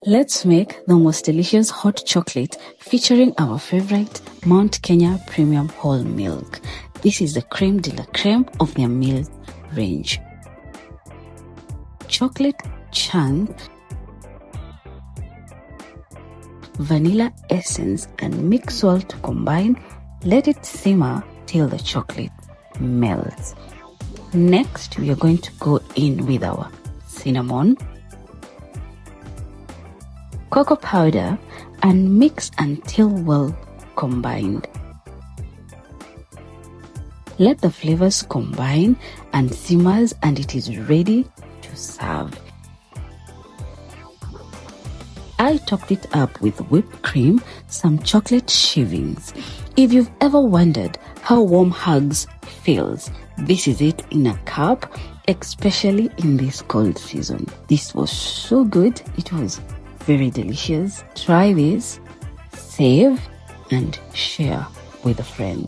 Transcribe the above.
Let's make the most delicious hot chocolate featuring our favorite Mount Kenya Premium Whole Milk. This is the creme de la creme of their milk range. Chocolate chunk, vanilla essence and mix all to combine. Let it simmer till the chocolate melts. Next, we are going to go in with our cinnamon, cocoa powder, and mix until well combined. Let the flavors combine and simmers, and it is ready to serve. I topped it up with whipped cream, some chocolate shavings. If you've ever wondered how warm hugs feels, this is it in a cup, especially in this cold season. This was so good. It was very delicious. Try this, save, and share with a friend.